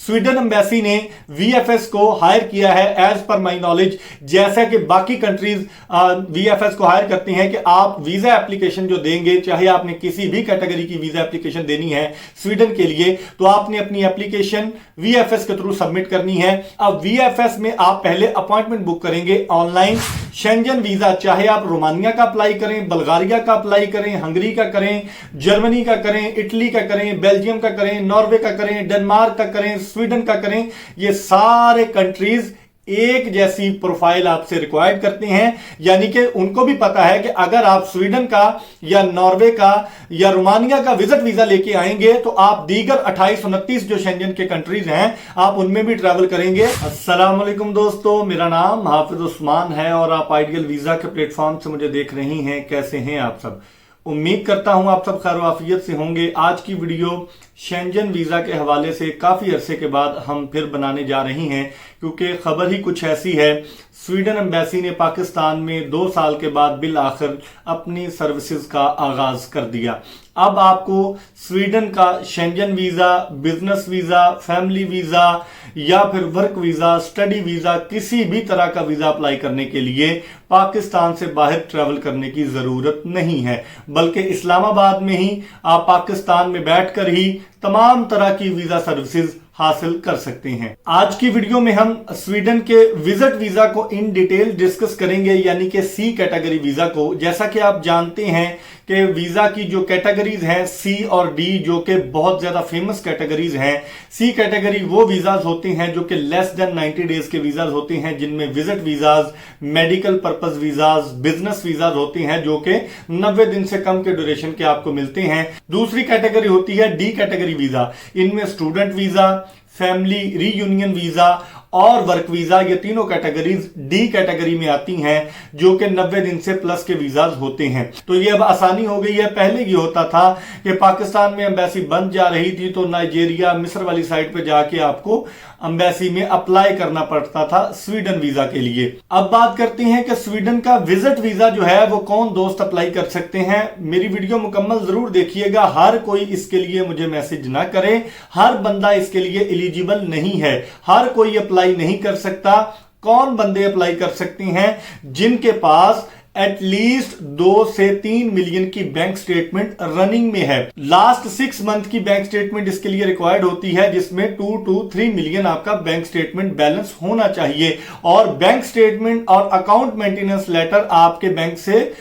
Sweden embassy ने VFS को higher किया है एज पर माई नॉलेज, जैसा कि बाकी कंट्रीज वीएफएस को हायर करती हैं कि आप वीजा एप्लीकेशन जो देंगे, चाहे आपने किसी भी कैटेगरी की वीजा एप्लीकेशन देनी है स्वीडन के लिए, तो आपने अपनी एप्लीकेशन वीएफएस के थ्रू सबमिट करनी है। अब वीएफएस में आप पहले अपॉइंटमेंट बुक करेंगे ऑनलाइन। शेंजन वीजा चाहे आप रोमानिया का अप्लाई करें, बुल्गारिया का अप्लाई करें, हंगरी का करें, जर्मनी का करें, इटली का करें, बेल्जियम का करें, नॉर्वे का करें, डेनमार्क का करें, स्वीडन का करें, ये सारे कंट्रीज एक जैसी प्रोफाइल आपसे रिक्वायर्ड करते हैं। यानी कि उनको भी पता है कि अगर आप स्वीडन का या नॉर्वे का या रोमानिया का विजिट वीजा लेके आएंगे तो आप दीगर 28-29 जो शेंजन के कंट्रीज हैं आप उनमें भी ट्रैवल करेंगे। अस्सलाम वालेकुम दोस्तों, मेरा नाम हाफिज उस्मान है और आप आइडियल वीजा के प्लेटफॉर्म से मुझे देख रही हैं। कैसे हैं आप सब? उम्मीद करता हूं आप सब खैर आफियत से होंगे। आज की वीडियो शेंजन वीजा के हवाले से काफी अरसे के बाद हम फिर बनाने जा रही हैं, क्योंकि खबर ही कुछ ऐसी है, स्वीडन एम्बेसी ने पाकिस्तान में 2 साल के बाद बिल आखिर अपनी सर्विसेज का आगाज कर दिया। अब आपको स्वीडन का Schengen visa, business visa, family visa या फिर वर्क वीजा, स्टडी वीजा, किसी भी तरह का वीजा अप्लाई करने के लिए पाकिस्तान से बाहर ट्रैवल करने की जरूरत नहीं है, बल्कि इस्लामाबाद में ही आप पाकिस्तान में बैठकर ही तमाम तरह की वीजा सर्विसेज हासिल कर सकते हैं। आज की वीडियो में हम स्वीडन के विजिट वीजा को इन डिटेल डिस्कस करेंगे, यानी कि सी कैटेगरी वीजा को। जैसा कि आप जानते हैं कि वीजा की जो कैटेगरीज हैं सी और डी, जो कि बहुत ज्यादा फेमस कैटेगरीज हैं। सी कैटेगरी वो वीजाज होते हैं जो कि लेस देन 90 डेज के वीजाज होते हैं, जिनमें visit visas, medical purpose visas, business visas होते हैं जो कि 90 दिन से कम के ड्यूरेशन के आपको मिलते हैं। दूसरी कैटेगरी होती है डी कैटेगरी वीजा। इनमें student visa, family reunion visa और वर्क वीजा, ये तीनों कैटेगरीज डी कैटेगरी में आती हैं, जो कि 90 दिन से प्लस के वीजाज होते हैं। तो ये अब आसानी हो गई है। पहले ये होता था कि पाकिस्तान में एम्बेसी बंद जा रही थी तो नाइजीरिया, मिस्र वाली साइड पे जाके आपको एम्बेसी में अप्लाई करना पड़ता था स्वीडन वीजा के लिए। अब बात करते हैं कि स्वीडन का विजिट वीजा जो है वो कौन दोस्त अप्लाई कर सकते हैं। मेरी वीडियो मुकम्मल जरूर देखिएगा। हर कोई इसके लिए मुझे मैसेज ना करे, हर बंदा इसके लिए एलिजिबल नहीं है, हर कोई अप्लाई नहीं कर सकता। कौन बंदे अप्लाई कर सकते हैं? जिनके पास एटलीस्ट 2 से 3 मिलियन की बैंक स्टेटमेंट रनिंग में है। लास्ट 6 मंथ की बैंक स्टेटमेंट इसके लिए रिक्वायर्ड होती है, जिसमें 2 to 3 मिलियन आपका बैंक स्टेटमेंट बैलेंस होना चाहिए। और बैंक स्टेटमेंट और अकाउंट मेंटेनेंस लेटर आपके बैंक से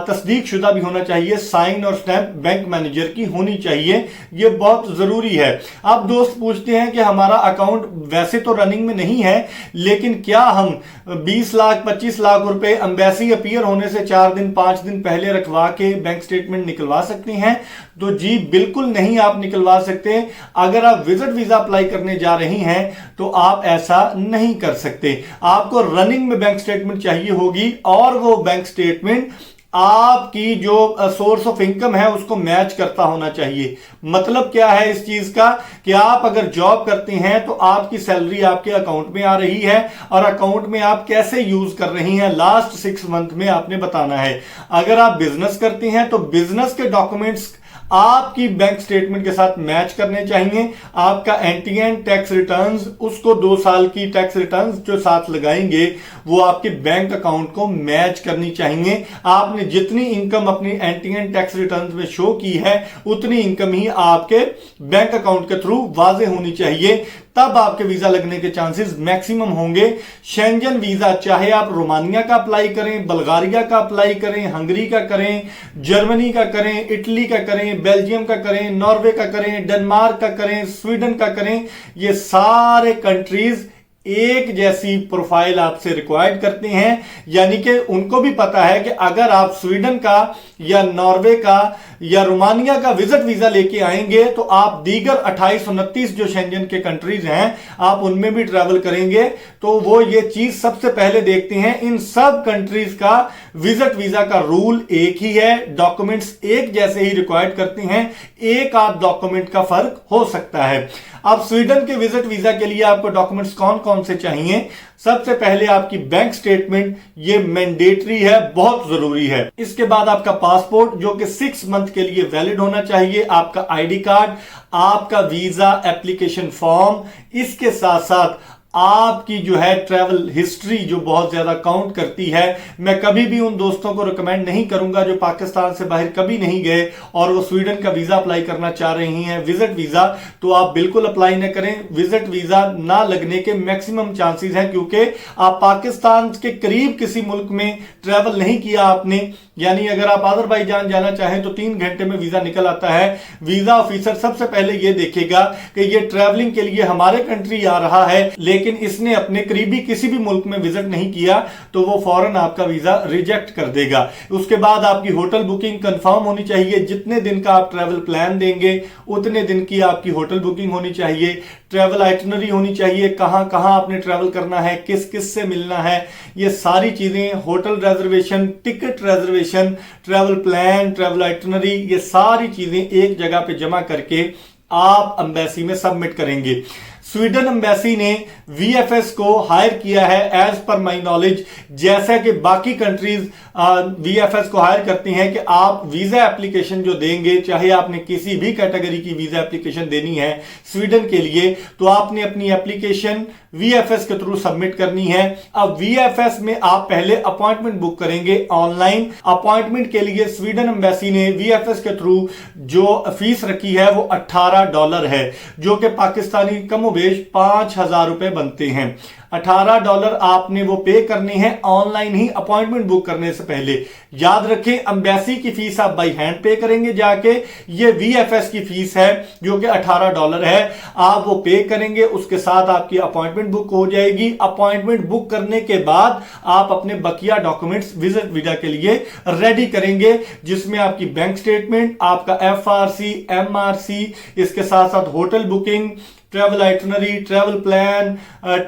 तस्दीक शुदा भी होना चाहिए, साइन और स्टैंप बैंक मैनेजर की होनी चाहिए। ये बहुत जरूरी है। अब दोस्त पूछते हैं कि हमारा अकाउंट वैसे तो रनिंग में नहीं है, लेकिन क्या हम 20 लाख 25 लाख रुपए एम्बेसी अपीयर होने से 4 दिन 5 दिन पहले रखवा के बैंक स्टेटमेंट निकलवा सकते हैं? तो जी बिल्कुल नहीं, आप निकलवा सकते। अगर आप विजिट वीजा अप्लाई करने जा रही हैं तो आप ऐसा नहीं कर सकते। आपको रनिंग में बैंक स्टेटमेंट चाहिए होगी, और वो बैंक स्टेटमेंट आपकी जो सोर्स ऑफ इनकम है उसको मैच करता होना चाहिए। मतलब क्या है इस चीज का कि आप अगर जॉब करते हैं तो आपकी सैलरी आपके अकाउंट में आ रही है, और अकाउंट में आप कैसे यूज कर रही हैं लास्ट 6 मंथ में आपने बताना है। अगर आप बिजनेस करते हैं तो बिजनेस के डॉक्यूमेंट्स आपकी बैंक स्टेटमेंट के साथ मैच करने चाहिए। आपका एंटीएन टैक्स रिटर्न्स, उसको 2 साल की टैक्स रिटर्न्स जो साथ लगाएंगे वो आपके बैंक अकाउंट को मैच करनी चाहिए। आपने जितनी इनकम अपनी एंटीएन टैक्स रिटर्न्स में शो की है उतनी इनकम ही आपके बैंक अकाउंट के थ्रू वाजे होनी चाहिए, तब आपके वीजा लगने के चांसेस मैक्सिमम होंगे। शेंजन वीजा चाहे आप रोमानिया का अप्लाई करें, बुल्गारिया का अप्लाई करें, हंगरी का करें, जर्मनी का करें, इटली का करें, बेल्जियम का करें, नॉर्वे का करें, डेनमार्क का करें, स्वीडन का करें, ये सारे कंट्रीज एक जैसी प्रोफाइल आपसे रिक्वायर्ड करते हैं। यानी कि उनको भी पता है कि अगर आप स्वीडन का या नॉर्वे का या रोमानिया का विजिट वीजा लेके आएंगे तो आप दीगर 28-29 जो शेंजन के कंट्रीज हैं आप उनमें भी ट्रैवल करेंगे। तो वो ये चीज सबसे पहले देखते हैं। इन सब कंट्रीज का विजिट वीजा का रूल एक ही है, डॉक्यूमेंट्स एक जैसे ही रिक्वायर्ड करते हैं, एक आध डॉक्यूमेंट का फर्क हो सकता है। अब स्वीडन के विजिट वीजा के लिए आपको डॉक्यूमेंट्स कौन कौन से चाहिए? सबसे पहले आपकी बैंक स्टेटमेंट, ये मैंडेटरी है, बहुत जरूरी है। इसके बाद आपका पासपोर्ट जो कि 6 मंथ के लिए वैलिड होना चाहिए, आपका आईडी कार्ड, आपका वीजा एप्लीकेशन फॉर्म, इसके साथ साथ आपकी जो है ट्रैवल हिस्ट्री जो बहुत ज्यादा काउंट करती है। मैं कभी भी उन दोस्तों को रिकमेंड नहीं करूंगा जो पाकिस्तान से बाहर कभी नहीं गए और वो स्वीडन का वीजा अप्लाई करना चाह रही हैं, विजिट वीजा, तो आप बिल्कुल अप्लाई न करें। विजिट वीजा ना लगने के मैक्सिमम चांसेस हैं, क्योंकि आप पाकिस्तान के करीब किसी मुल्क में ट्रैवल नहीं किया आपने, यानी अगर आप अजरबैजान जाना चाहें तो 3 घंटे में वीजा निकल आता है। वीजा ऑफिसर सबसे पहले यह देखेगा कि ये ट्रैवलिंग के लिए हमारे कंट्री आ रहा है, लेकिन इसने अपने करीबी किसी भी मुल्क में विजिट नहीं किया, तो वो फौरन आपका वीजा रिजेक्ट कर देगा। उसके बाद आपकी होटल बुकिंग कंफर्म होनी चाहिए। जितने दिन का आप ट्रैवल प्लान देंगे उतने दिन की आपकी होटल बुकिंग होनी चाहिए। ट्रैवल आइटनरी होनी चाहिए, कहां कहां आपने ट्रैवल करना है, किस किस से मिलना है, ये सारी चीजें, hotel reservation, ticket reservation, travel plan, travel itinerary, ये सारी चीजें एक जगह पे जमा करके आप एम्बेसी में सबमिट करेंगे। स्वीडन एम्बेसी ने वीएफएस को हायर किया है एज पर माई नॉलेज, जैसा कि बाकी कंट्रीज वीएफएस को हायर करती हैं कि आप वीजा एप्लीकेशन जो देंगे, चाहे आपने किसी भी कैटेगरी की वीजा एप्लीकेशन देनी है स्वीडन के लिए, तो आपने अपनी एप्लीकेशन वीएफएस के थ्रू सबमिट करनी है। अब वीएफएस में आप पहले अपॉइंटमेंट बुक करेंगे ऑनलाइन। अपॉइंटमेंट के लिए स्वीडन एम्बेसी ने वीएफएस के थ्रू जो फीस रखी है वो $18 है, जो कि पाकिस्तानी कमोबेश 5,000 रुपए बनते हैं। $18 आपने वो पे करने हैं ऑनलाइन ही अपॉइंटमेंट बुक करने से पहले। याद रखें, एम्बेसी की फीस आप बाई हैंड पे करेंगे जाके, ये वीएफएस की फीस है जो कि $18 है, आप वो पे करेंगे, उसके साथ आपकी अपॉइंटमेंट बुक हो जाएगी। अपॉइंटमेंट बुक करने के बाद आप अपने बकिया डॉक्यूमेंट्स विजिट वीजा के लिए रेडी करेंगे, जिसमें आपकी बैंक स्टेटमेंट, आपका एफआरसी, एमआरसी, इसके साथ साथ hotel booking, travel itinerary, travel plan,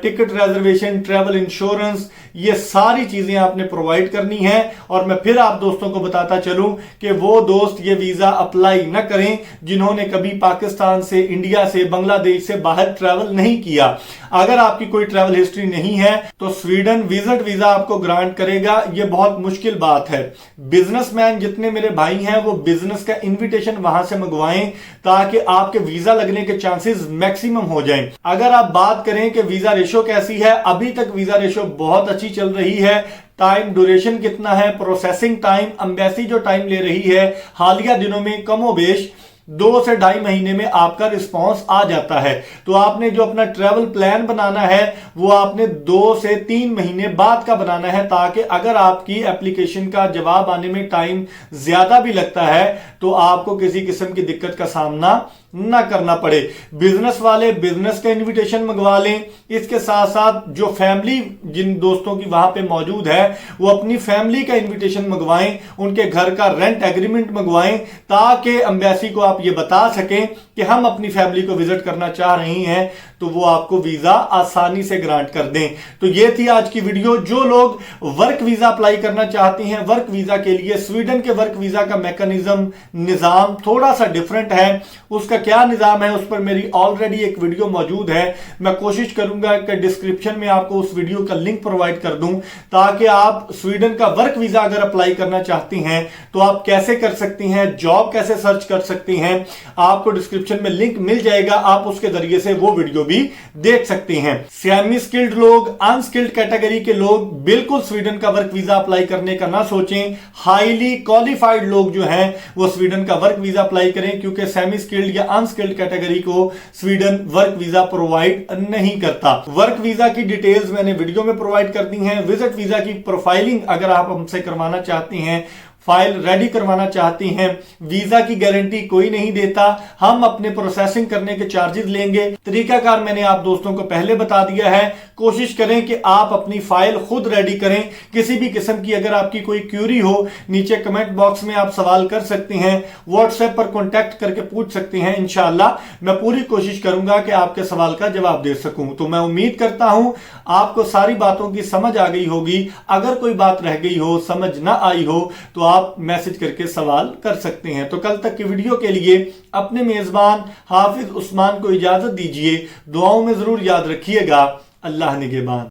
ticket reservation, travel insurance, ये सारी चीजें आपने प्रोवाइड करनी है। और मैं फिर आप दोस्तों को बताता चलूं कि वो दोस्त ये वीजा अप्लाई न करें जिन्होंने कभी पाकिस्तान से, इंडिया से, बांग्लादेश से बाहर ट्रैवल नहीं किया। अगर आपकी कोई ट्रैवल हिस्ट्री नहीं है तो स्वीडन विजिट वीजा आपको ग्रांट करेगा, ये बहुत मुश्किल बात है। बिजनेसमैन जितने मेरे भाई हैं वो बिजनेस का इन्विटेशन वहां से मंगवाएं ताकि आपके वीजा लगने के चांसेस मैक्सिमम हो जाएं। अगर आप बात करें कि वीजा रेशो कैसी है, अभी तक वीजा रेशो बहुत अच्छी चल रही है। टाइम ड्यूरेशन कितना है, प्रोसेसिंग टाइम, एम्बेसी जो टाइम ले रही है हालिया दिनों में कमोबेश 2 से 2.5 महीने में आपका रिस्पांस आ जाता है। तो आपने जो अपना ट्रैवल प्लान बनाना है वो आपने 2 से 3 महीने बाद का बनाना है, ताकि अगर आपकी एप्लीकेशन का जवाब आने में टाइम ज्यादा भी लगता है तो आपको किसी किस्म की दिक्कत का सामना ना करना पड़े। बिजनेस वाले बिजनेस का इनविटेशन मंगवा लें। इसके साथ साथ जो फैमिली जिन दोस्तों की वहां पे मौजूद है वो अपनी फैमिली का इनविटेशन मंगवाएं, उनके घर का रेंट एग्रीमेंट मंगवाएं, ताकि एम्बेसी को आप ये बता सकें कि हम अपनी फैमिली को विजिट करना चाह रही हैं, तो वो आपको वीजा आसानी से ग्रांट कर दें। तो ये थी आज की वीडियो। जो लोग वर्क वीजा अप्लाई करना चाहते हैं, वर्क वीजा के लिए स्वीडन के वर्क वीजा का मैकेनिज्म, निजाम थोड़ा सा डिफरेंट है। उसका क्या निजाम है उस पर मेरी ऑलरेडी एक वीडियो मौजूद है। मैं कोशिश करूंगा कि डिस्क्रिप्शन में आपको उस वीडियो का लिंक प्रोवाइड कर दूं, ताकि आप स्वीडन का वर्क वीजा अगर अप्लाई करना चाहती हैं तो आप कैसे कर सकती हैं, जॉब कैसे सर्च कर सकती हैं, आपको डिस्क्रिप्शन में लिंक मिल जाएगा। आप उसके जरिए से वो वीडियो भी देख सकते हैं। सेमी स्किल्ड लोग, अनस्किल्ड कैटेगरी के लोग बिल्कुल स्वीडन का वर्क वीजा अप्लाई करने का ना सोचें। हाईली क्वालिफाइड लोग जो हैं वो स्वीडन का वर्क वीजा अप्लाई करें, क्योंकि सेमी स्किल्ड या अनस्किल्ड कैटेगरी को स्वीडन वर्क वीजा प्रोवाइड नहीं करता। वर्क वीजा की डिटेल्स मैंने वीडियो में प्रोवाइड कर दी हैं। विजिट वीजा की प्रोफाइलिंग अगर आप हमसे करवाना चाहती हैं, फाइल रेडी करवाना चाहती हैं, वीजा की गारंटी कोई नहीं देता, हम अपने प्रोसेसिंग करने के चार्जेस लेंगे। तरीकाकार मैंने आप दोस्तों को पहले बता दिया है। कोशिश करें कि आप अपनी फाइल खुद रेडी करें। किसी भी किस्म की अगर आपकी कोई क्यूरी हो, नीचे कमेंट बॉक्स में आप सवाल कर सकते हैं, व्हाट्सएप पर कॉन्टैक्ट करके पूछ सकते हैं। इंशाल्लाह मैं पूरी कोशिश करूंगा कि आपके सवाल का जवाब दे सकूं। तो मैं उम्मीद करता हूं आपको सारी बातों की समझ आ गई होगी। अगर कोई बात रह गई हो, समझ ना आई हो, तो आप मैसेज करके सवाल कर सकते हैं। तो कल तक की वीडियो के लिए अपने मेजबान हाफिज उस्मान को इजाजत दीजिए। दुआओं में जरूर याद रखिएगा। अल्लाह निगहबान।